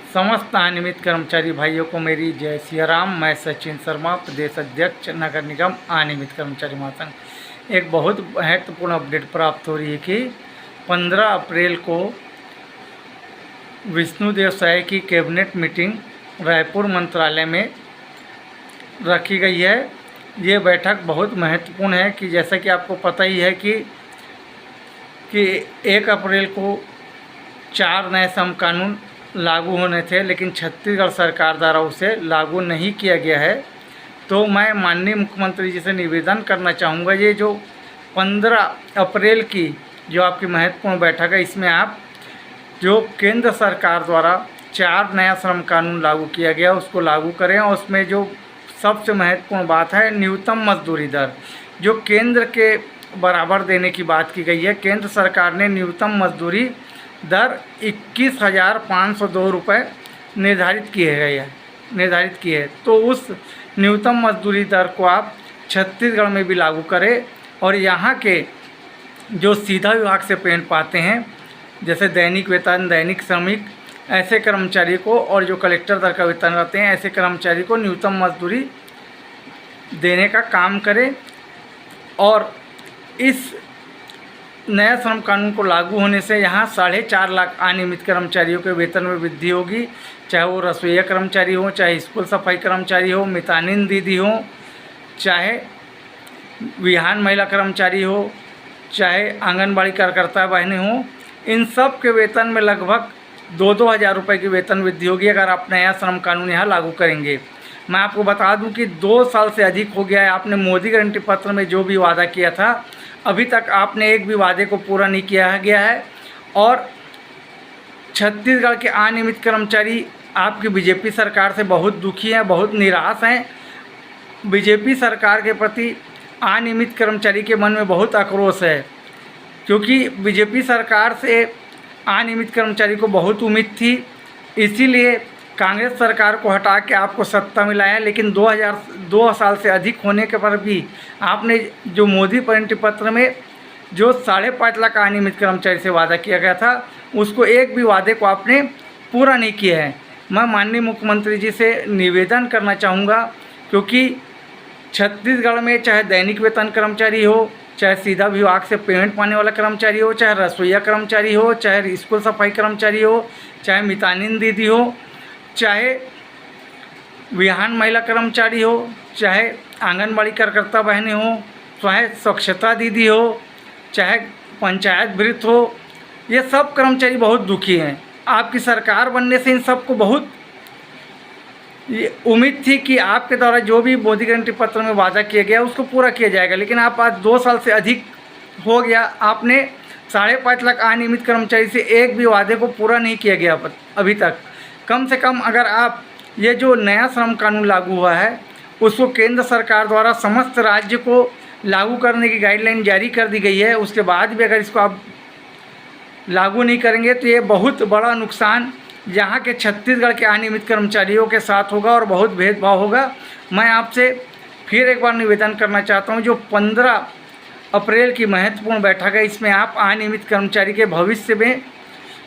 समस्त अनियमित कर्मचारी भाइयों को मेरी जय सिया राम। मैं सचिन शर्मा, प्रदेश अध्यक्ष नगर निगम अनियमित कर्मचारी महासंघ। एक बहुत महत्वपूर्ण अपडेट प्राप्त हो रही है कि 15 अप्रैल को विष्णुदेव साय की कैबिनेट मीटिंग रायपुर मंत्रालय में रखी गई है। ये बैठक बहुत महत्वपूर्ण है कि जैसा कि आपको पता ही है कि 1 अप्रैल को 4 नए श्रम कानून लागू होने थे, लेकिन छत्तीसगढ़ सरकार द्वारा उसे लागू नहीं किया गया है। तो मैं माननीय मुख्यमंत्री जी से निवेदन करना चाहूँगा, ये जो 15 अप्रैल की जो आपकी महत्वपूर्ण बैठक है, इसमें आप जो केंद्र सरकार द्वारा 4 नया श्रम कानून लागू किया गया उसको लागू करें। और उसमें जो सबसे महत्वपूर्ण बात है न्यूनतम मजदूरी दर, जो केंद्र के बराबर देने की बात की गई है। केंद्र सरकार ने न्यूनतम मजदूरी दर 21,502 रुपये निर्धारित की है। तो उस न्यूनतम मजदूरी दर को आप छत्तीसगढ़ में भी लागू करें और यहाँ के जो सीधा विभाग से पेमेंट पाते हैं, जैसे दैनिक वेतन, दैनिक श्रमिक, ऐसे कर्मचारी को, और जो कलेक्टर दर का वेतन रहते हैं, ऐसे कर्मचारी को न्यूनतम मजदूरी देने का काम करें। और इस नया श्रम कानून को लागू होने से यहाँ 4.5 लाख अनियमित कर्मचारियों के वेतन में वृद्धि होगी, चाहे वो रसोईया कर्मचारी हो, चाहे स्कूल सफाई कर्मचारी हो, मितानिन दीदी हो, चाहे विहान महिला कर्मचारी हो, चाहे आंगनबाड़ी कार्यकर्ता बहनें हों। इन सब के वेतन में लगभग 2-2 हज़ार रुपये की वेतन वृद्धि होगी अगर आप नया श्रम कानून यहाँ लागू करेंगे। मैं आपको बता दूं कि 2 साल से अधिक हो गया है, आपने मोदी गारंटी पत्र में जो भी वादा किया था अभी तक आपने एक भी वादे को पूरा नहीं किया गया है। और छत्तीसगढ़ के अनियमित कर्मचारी आपकी बीजेपी सरकार से बहुत दुखी हैं, बहुत निराश हैं। बीजेपी सरकार के प्रति अनियमित कर्मचारी के मन में बहुत आक्रोश है, क्योंकि बीजेपी सरकार से अनियमित कर्मचारी को बहुत उम्मीद थी। इसीलिए कांग्रेस सरकार को हटा के आपको सत्ता मिला है। लेकिन 2 साल से अधिक होने के पर भी आपने जो मोदी गारंटी पत्र में जो 5.5 लाख अनियमित कर्मचारी से वादा किया गया था, उसको एक भी वादे को आपने पूरा नहीं किया है। मैं माननीय मुख्यमंत्री जी से निवेदन करना चाहूँगा, क्योंकि छत्तीसगढ़ में चाहे दैनिक वेतन कर्मचारी हो, चाहे सीधा विभाग से पेमेंट पाने वाला कर्मचारी हो, चाहे रसोईया कर्मचारी हो, चाहे स्कूल सफाई कर्मचारी हो, चाहे मितानिन दीदी हो, चाहे विहान महिला कर्मचारी हो, चाहे आंगनबाड़ी कार्यकर्ता बहनें हो, चाहे स्वच्छता दीदी हो, चाहे पंचायत वृत्त हो, ये सब कर्मचारी बहुत दुखी हैं। आपकी सरकार बनने से इन सबको बहुत ये उम्मीद थी कि आपके द्वारा जो भी मोदी गारंटी पत्र में वादा किया गया उसको पूरा किया जाएगा। लेकिन आप आज 2 साल से अधिक हो गया, आपने 5.5 लाख अनियमित कर्मचारी से एक भी वादे को पूरा नहीं किया गया अभी तक। कम से कम अगर आप ये जो नया श्रम कानून लागू हुआ है उसको केंद्र सरकार द्वारा समस्त राज्य को लागू करने की गाइडलाइन जारी कर दी गई है, उसके बाद भी अगर इसको आप लागू नहीं करेंगे तो ये बहुत बड़ा नुकसान यहाँ के छत्तीसगढ़ के अनियमित कर्मचारियों के साथ होगा और बहुत भेदभाव होगा। मैं आपसे फिर एक बार निवेदन करना चाहता हूँ, जो 15 अप्रैल की महत्वपूर्ण बैठक है, इसमें आप अनियमित कर्मचारी के भविष्य में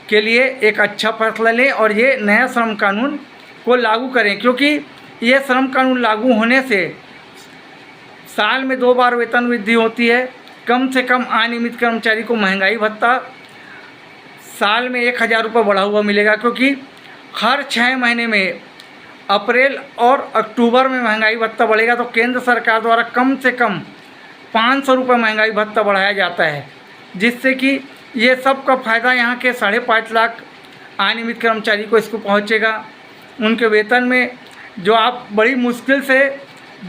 के लिए एक अच्छा फैसला लें और ये नया श्रम कानून को लागू करें। क्योंकि ये श्रम कानून लागू होने से साल में 2 बार वेतन वृद्धि होती है। कम से कम अनियमित कर्मचारी को महंगाई भत्ता साल में 1,000 रुपये बढ़ा हुआ मिलेगा, क्योंकि हर 6 महीने में अप्रैल और अक्टूबर में महंगाई भत्ता बढ़ेगा। तो केंद्र सरकार द्वारा कम से कम 500 रुपये महंगाई भत्ता बढ़ाया जाता है, जिससे कि ये सब का फ़ायदा यहाँ के 5.5 लाख अनियमित कर्मचारी को इसको पहुँचेगा। उनके वेतन में जो आप बड़ी मुश्किल से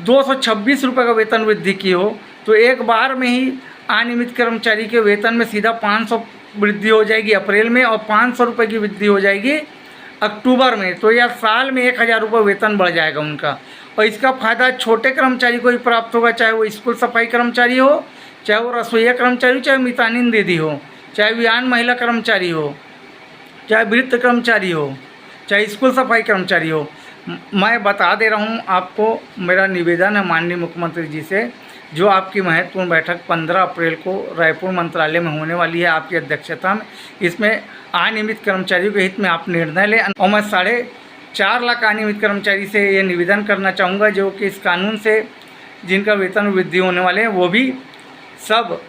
226 रुपये का वेतन वृद्धि की हो, तो एक बार में ही अनियमित कर्मचारी के वेतन में सीधा 500 वृद्धि हो जाएगी अप्रैल में और 500 रुपये की वृद्धि हो जाएगी अक्टूबर में। तो यह साल में 1,000 रुपये वेतन बढ़ जाएगा उनका। और इसका फ़ायदा छोटे कर्मचारी को ही प्राप्त होगा, चाहे वो स्कूल सफाई कर्मचारी हो, चाहे वो रसोईया कर्मचारी हो, चाहे मितानिन दीदी हो, चाहे विहान महिला कर्मचारी हो, चाहे वृत्त कर्मचारी हो, चाहे स्कूल सफाई कर्मचारी हो। मैं बता दे रहा हूँ आपको, मेरा निवेदन है माननीय मुख्यमंत्री जी से, जो आपकी महत्वपूर्ण बैठक 15 अप्रैल को रायपुर मंत्रालय में होने वाली है आपकी अध्यक्षता में, इसमें अनियमित कर्मचारियों के हित में आप निर्णय लें। और मैं 4.5 लाख अनियमित कर्मचारी से ये निवेदन करना चाहूँगा जो कि इस कानून से जिनका वेतन वृद्धि होने वाले हैं वो भी सब,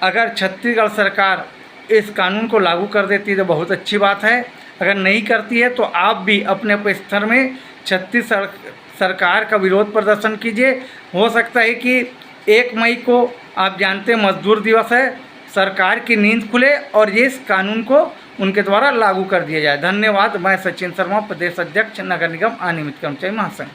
अगर छत्तीसगढ़ सरकार इस कानून को लागू कर देती है तो बहुत अच्छी बात है। अगर नहीं करती है तो आप भी अपने अपने स्तर में छत्तीसगढ़ सरकार का विरोध प्रदर्शन कीजिए। हो सकता है कि 1 मई को आप जानते हैं मजदूर दिवस है, सरकार की नींद खुले और ये इस कानून को उनके द्वारा लागू कर दिया जाए। धन्यवाद। मैं सचिन शर्मा, प्रदेश अध्यक्ष नगर निगम अनियमित कर्मचारी महासंघ।